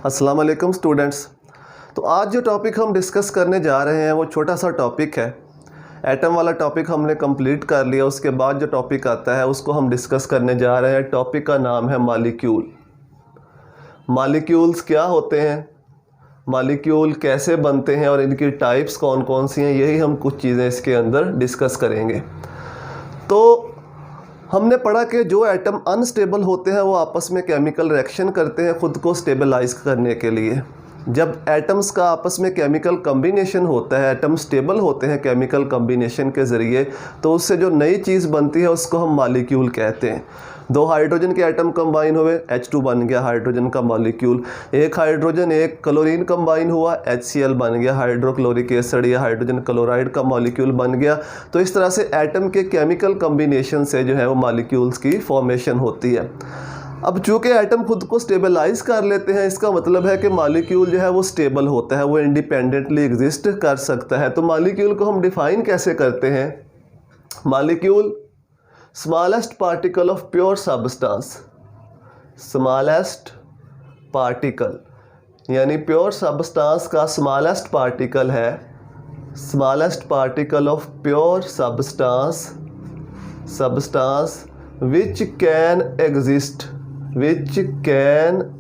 अस्सलाम वालेकुम स्टूडेंट्स। तो आज जो टॉपिक हम डिस्कस करने जा रहे हैं वो छोटा सा टॉपिक है। एटम वाला टॉपिक हमने कंप्लीट कर लिया, उसके बाद जो टॉपिक आता है उसको हम डिस्कस करने जा रहे हैं। टॉपिक का नाम है मॉलिक्यूल। मॉलिक्यूल्स क्या होते हैं, मॉलिक्यूल कैसे बनते हैं और इनकी टाइप्स कौन कौन सी हैं, यही हम कुछ चीज़ें इसके अंदर डिस्कस करेंगे। तो हमने पढ़ा कि जो एटम अनस्टेबल होते हैं वो आपस में केमिकल रिएक्शन करते हैं ख़ुद को स्टेबलाइज करने के लिए। जब एटम्स का आपस में केमिकल कम्बिनेशन होता है, एटम स्टेबल होते हैं केमिकल कम्बिनेशन के ज़रिए, तो उससे जो नई चीज़ बनती है उसको हम मॉलिक्यूल कहते हैं। दो हाइड्रोजन के एटम कंबाइन हुए, H2 बन गया हाइड्रोजन का मॉलिक्यूल। एक हाइड्रोजन एक क्लोरीन कंबाइन हुआ, HCl बन गया हाइड्रोक्लोरिक एसिड या हाइड्रोजन क्लोराइड का मॉलिक्यूल बन गया। तो इस तरह से एटम के केमिकल कम्बिनेशन से जो है वो मॉलिक्यूल्स की फॉर्मेशन होती है। अब चूँकि एटम खुद को स्टेबलाइज कर लेते हैं, इसका मतलब है कि मॉलिक्यूल जो है वो स्टेबल होता है, वो इंडिपेंडेंटली एग्जिस्ट कर सकता है। तो मॉलिक्यूल को हम डिफ़ाइन कैसे करते हैं? Molecule smallest particle of pure substance, smallest particle यानी प्योर सब्सटेंस का स्मॉलेस्ट पार्टिकल है, smallest particle of pure substance which can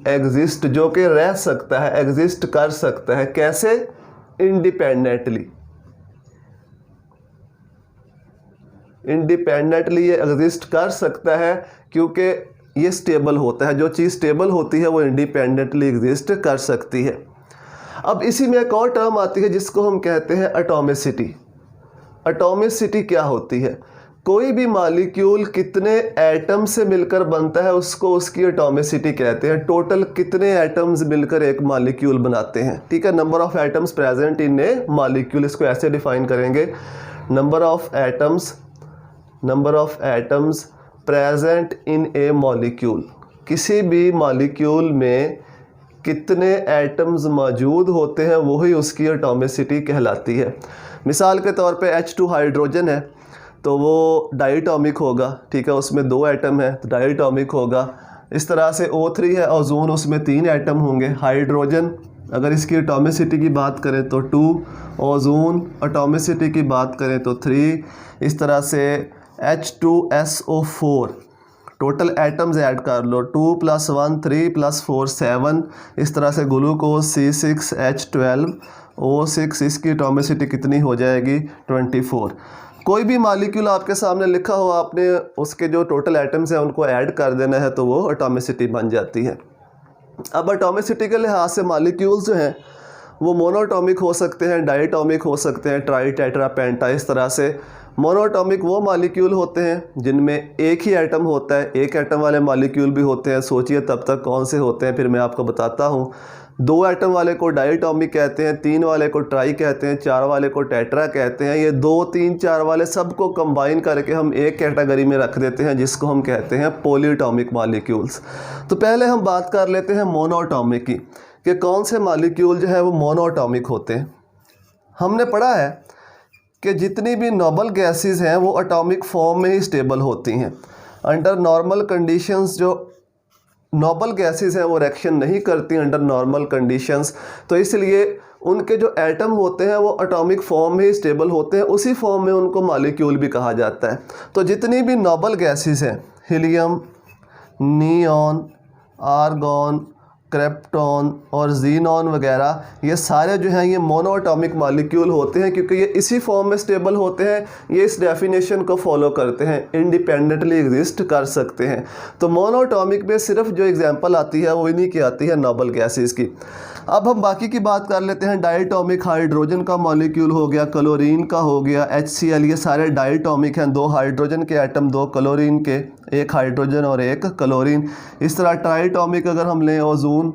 exist, जो कि रह सकता है, एग्जिस्ट कर सकता है। कैसे? इंडिपेंडेंटली ये एग्जिस्ट कर सकता है क्योंकि ये स्टेबल होता है। जो चीज़ स्टेबल होती है वो इंडिपेंडेंटली एग्जिस्ट कर सकती है। अब इसी में एक और टर्म आती है जिसको हम कहते हैं एटॉमिसिटी। एटॉमिसिटी क्या होती है? कोई भी मॉलिक्यूल कितने एटम से मिलकर बनता है उसको उसकी एटॉमिसिटी कहते हैं। टोटल कितने एटम्स मिलकर एक मॉलिक्यूल बनाते हैं, ठीक है। Number of atoms present in A molecule, इसको ऐसे डिफाइन करेंगे, number of atoms present in A molecule. किसी भी मॉलिक्यूल में कितने एटम्स मौजूद होते हैं वही उसकी एटॉमिसिटी कहलाती है। मिसाल के तौर पे H2 हाइड्रोजन है तो वो डाइटॉमिक होगा, ठीक है, उसमें 2 एटम है तो डाइटॉमिक होगा। इस तरह से O3 है ओजोन, उसमें 3 एटम होंगे। हाइड्रोजन अगर इसकी एटॉमिसिटी की बात करें तो 2, ओजोन एटॉमिसिटी की बात करें तो 3। इस तरह से H2SO4 टोटल एटम्स ऐड कर लो, 2 + 1 3 + 4 7। इस तरह से ग्लूकोज C6H12O6, इसकी एटॉमिसिटी कितनी हो जाएगी? 24। कोई भी मॉलिक्यूल आपके सामने लिखा हो, आपने उसके जो टोटल एटम्स हैं उनको ऐड कर देना है तो वो एटॉमिसिटी बन जाती है। अब एटॉमिसिटी के लिहाज से मॉलिक्यूल्स जो हैं वो मोनोटॉमिक हो सकते हैं, डाइटॉमिक हो सकते हैं, ट्राई टेट्रा पेंटा। इस तरह से मोनोटॉमिक वो मॉलिक्यूल होते हैं जिनमें एक ही एटम होता है। एक एटम वाले मॉलिक्यूल भी होते हैं, सोचिए तब तक कौन से होते हैं, फिर मैं आपको बताता हूँ। 2 एटम वाले को डाइटॉमिक कहते हैं, 3 वाले को ट्राई कहते हैं, 4 वाले को टेट्रा कहते हैं। ये 2 3 4 वाले सबको कंबाइन करके हम एक कैटेगरी में रख देते हैं जिसको हम कहते हैं पॉलीटॉमिक मॉलिक्यूल्स। तो पहले हम बात कर लेते हैं मोनोटॉमिक की, कि कौन से मॉलिक्यूल जो है वो मोनोटॉमिक होते हैं। हमने पढ़ा है कि जितनी भी नोबल गैसेस हैं वो एटॉमिक फॉर्म में ही स्टेबल होती हैं। अंडर नॉर्मल कंडीशंस जो नोबल गैसेस हैं वो रिएक्शन नहीं करती अंडर नॉर्मल कंडीशंस, तो इसलिए उनके जो एटम होते हैं वो एटॉमिक फॉर्म में ही स्टेबल होते हैं। उसी फॉर्म में उनको मॉलिक्यूल भी कहा जाता है। तो जितनी भी नोबल गैसेस हैं, हीलियम, नियॉन, आर्गॉन, क्रिप्टॉन और जीनॉन वगैरह, ये सारे जो हैं ये मोनोएटॉमिक मॉलिक्यूल होते हैं क्योंकि ये इसी फॉर्म में स्टेबल होते हैं। ये इस डेफिनेशन को फॉलो करते हैं, इंडिपेंडेंटली एग्जिस्ट कर सकते हैं। तो मोनोएटॉमिक में सिर्फ जो एग्जांपल आती है वो इन्हीं की आती है, नोबल गैसेस की। अब हम बाकी की बात कर लेते हैं। डाइटॉमिक हाइड्रोजन का मॉलिक्यूल हो गया, क्लोरीन का हो गया, HCl, ये सारे डाइटॉमिक हैं। 2 हाइड्रोजन के एटम, 2 क्लोरीन के, 1 हाइड्रोजन और 1 क्लोरीन। इस तरह ट्राइटॉमिक अगर हम लें, ओजोन,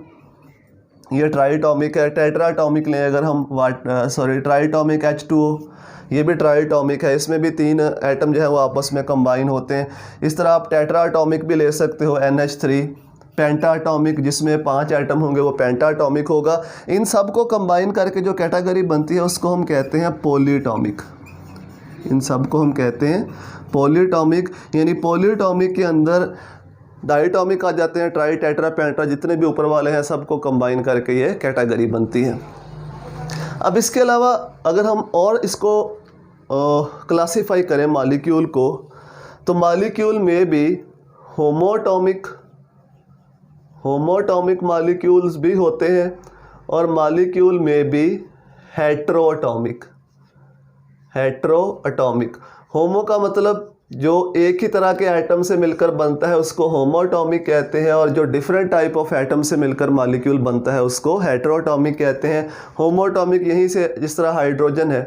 ये ट्राइटॉमिक है। टेट्राटॉमिक लें अगर हम, ट्राइटॉमिक H2O, ये भी ट्राइटॉमिक है। इसमें भी 3 एटम जो है वो आपस में कंबाइन होते हैं। इस तरह आप टेट्राटॉमिक भी ले सकते हो, NH3। पेंटाटॉमिक जिसमें 5 एटम होंगे वो पेंटाटॉमिक होगा। इन सब को कंबाइन करके जो कैटेगरी बनती है उसको हम कहते हैं पॉलीटॉमिक। इन सब को हम कहते हैं पॉलीटॉमिक, यानी पॉलीटॉमिक के अंदर डायटोमिक आ जाते हैं, ट्राई, टेट्रा, पेंट्रा, जितने भी ऊपर वाले हैं सबको कंबाइन करके ये कैटेगरी बनती है। अब इसके अलावा अगर हम और इसको क्लासीफाई करें मॉलिक्यूल को, तो मॉलिक्यूल में भी होमोटॉमिक मॉलिक्यूल्स भी होते हैं और मॉलिक्यूल में भी हेट्रोएटॉमिक। होमो का मतलब जो एक ही तरह के एटम से मिलकर बनता है उसको होमोटॉमिक कहते हैं, और जो डिफरेंट टाइप ऑफ एटम से मिलकर मॉलिक्यूल बनता है उसको हेट्रोएटॉमिक कहते हैं। होमोटॉमिक यहीं से, जिस तरह हाइड्रोजन है,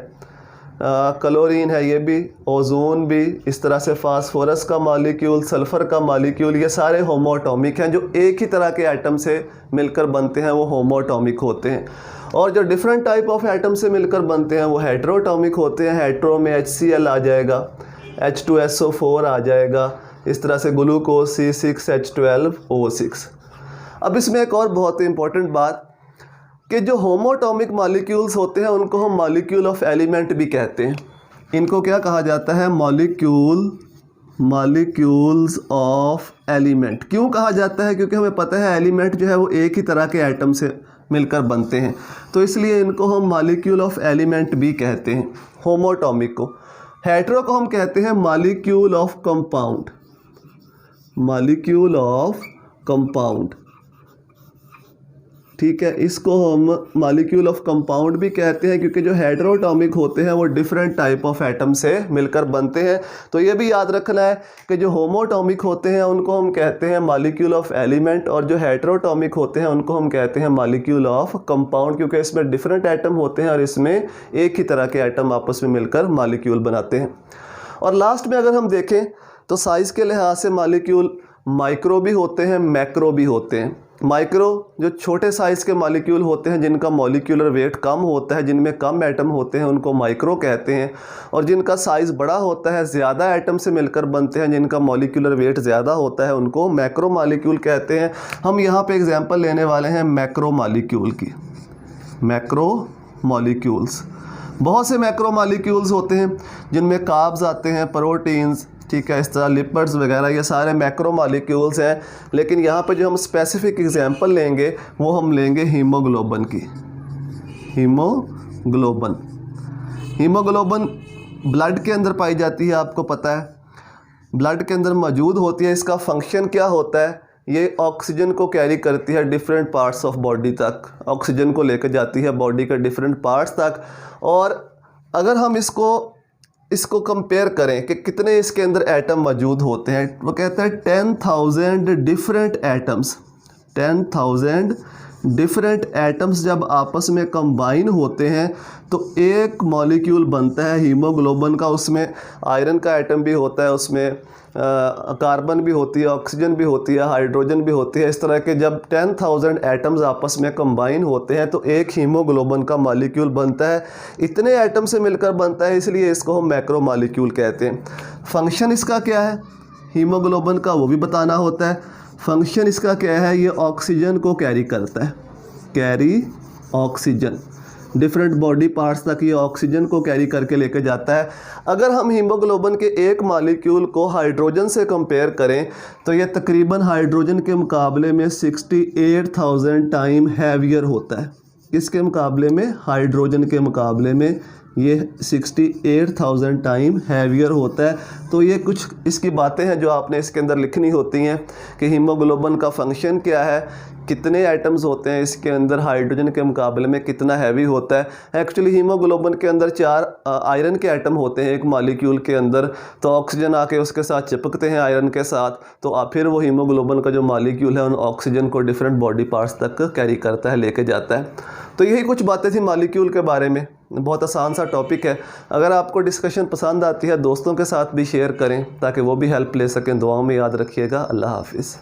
क्लोरीन है, ये भी, ओजोन भी, इस तरह से फास्फोरस का मॉलिक्यूल, सल्फ़र का मॉलिक्यूल, ये सारे होमोटॉमिक हैं। जो एक ही तरह के एटम से मिलकर बनते हैं वो होमोटॉमिक होते हैं, और जो डिफरेंट टाइप ऑफ एटम से मिलकर बनते हैं वो हेट्रोटॉमिक होते हैं। हेट्रो में HCl आ जाएगा, H2SO4 आ जाएगा, इस तरह से ग्लूकोज C6H12O6। अब इसमें एक और बहुत ही इंपॉर्टेंट बात कि जो होमोटॉमिक मॉलिक्यूल्स होते हैं उनको हम मॉलिक्यूल ऑफ एलिमेंट भी कहते हैं। इनको क्या कहा जाता है? Molecules of element. क्यों कहा जाता है? क्योंकि हमें पता है एलिमेंट जो है वो एक ही तरह के एटम से मिलकर बनते हैं, तो इसलिए इनको हम मॉलिक्यूल ऑफ एलिमेंट भी कहते हैं, होमोटॉमिक को। हेट्रो को हम कहते हैं मॉलिक्यूल ऑफ कंपाउंड। ठीक है, इसको हम मॉलिक्यूल ऑफ कंपाउंड भी कहते हैं, क्योंकि जो हेट्रोटॉमिक होते हैं वो डिफरेंट टाइप ऑफ एटम से मिलकर बनते हैं। तो ये भी याद रखना है कि जो होमोटॉमिक होते हैं उनको हम कहते हैं मॉलिक्यूल ऑफ एलिमेंट, और जो हेट्रोटॉमिक होते हैं उनको हम कहते हैं मॉलिक्यूल ऑफ कंपाउंड, क्योंकि इसमें डिफरेंट एटम होते हैं और इसमें एक ही तरह के एटम आपस में मिलकर मॉलिक्यूल बनाते हैं। और लास्ट में अगर हम देखें तो साइज़ के लिहाज से मॉलिक्यूल माइक्रो भी होते हैं, मैक्रो भी होते हैं। माइक्रो जो छोटे साइज़ के मॉलिक्यूल होते हैं, जिनका मॉलिक्यूलर वेट कम होता है, जिनमें कम एटम होते हैं, उनको माइक्रो कहते हैं। और जिनका साइज़ बड़ा होता है, ज़्यादा एटम से मिलकर बनते हैं, जिनका मॉलिक्यूलर वेट ज़्यादा होता है, उनको मैक्रो मॉलिक्यूल कहते हैं। हम यहाँ पे एग्जांपल लेने वाले हैं मैक्रो मॉलिक्यूल की। मैक्रो मॉलिक्यूल्स, बहुत से मैक्रो मॉलिक्यूल्स होते हैं जिनमें कार्ब्स आते हैं, प्रोटीन्स, ठीक है, इस तरह लिपिड्स वगैरह, ये सारे मैक्रो मॉलिक्यूल्स हैं। लेकिन यहाँ पे जो हम स्पेसिफिक एग्जांपल लेंगे वो हम लेंगे हीमोग्लोबिन की। हीमोग्लोबिन ब्लड के अंदर पाई जाती है, आपको पता है, ब्लड के अंदर मौजूद होती है। इसका फंक्शन क्या होता है? ये ऑक्सीजन को कैरी करती है डिफरेंट पार्ट्स ऑफ बॉडी तक, ऑक्सीजन को लेकर जाती है बॉडी के डिफरेंट पार्ट्स तक। और अगर हम इसको कंपेयर करें कि कितने इसके अंदर एटम मौजूद होते हैं, वो कहता है 10,000 डिफरेंट एटम्स। 10,000 डिफरेंट एटम्स जब आपस में कंबाइन होते हैं तो एक मॉलिक्यूल बनता है हीमोग्लोबिन का। उसमें आयरन का एटम भी होता है, उसमें कार्बन भी होती है, ऑक्सीजन भी होती है, हाइड्रोजन भी होती है। इस तरह के जब 10,000 एटम्स आपस में कंबाइन होते हैं तो एक हीमोग्लोबिन का मॉलिक्यूल बनता है। इतने एटम से मिलकर बनता है, इसलिए इसको हम मैक्रो मॉलिक्यूल कहते हैं। फंक्शन इसका क्या है हीमोग्लोबिन का, वो भी बताना होता है। फंक्शन इसका क्या है? ये ऑक्सीजन को कैरी करता है, carry oxygen, different body parts तक ये ऑक्सीजन को कैरी करके लेके जाता है। अगर हम हीमोग्लोबिन के एक मॉलिक्यूल को हाइड्रोजन से कंपेयर करें तो ये तकरीबन हाइड्रोजन के मुकाबले में 68,000 टाइम हैवियर होता है। किसके मुकाबले में? हाइड्रोजन के मुकाबले में ये 68,000 टाइम हैवियर होता है। तो ये कुछ इसकी बातें हैं जो आपने इसके अंदर लिखनी होती हैं कि हीमोग्लोबिन का फंक्शन क्या है, कितने एटम्स होते हैं इसके अंदर, हाइड्रोजन के मुकाबले में कितना हैवी होता है। एक्चुअली हीमोग्लोबिन के अंदर 4 आयरन के एटम होते हैं एक मॉलिक्यूल के अंदर, तो ऑक्सीजन आके उसके साथ चिपकते हैं आयरन के साथ, तो फिर वो हीमोग्लोबिन का जो मॉलिक्यूल है उन ऑक्सीजन को डिफरेंट बॉडी पार्ट्स तक कैरी करता है, लेके जाता है। तो यही कुछ बातें थी मॉलिक्यूल के बारे में। बहुत आसान सा टॉपिक है। अगर आपको डिस्कशन पसंद आती है दोस्तों के साथ भी शेयर करें ताकि वो भी हेल्प ले सकें। दुआओं में याद रखिएगा। अल्लाह हाफिज़।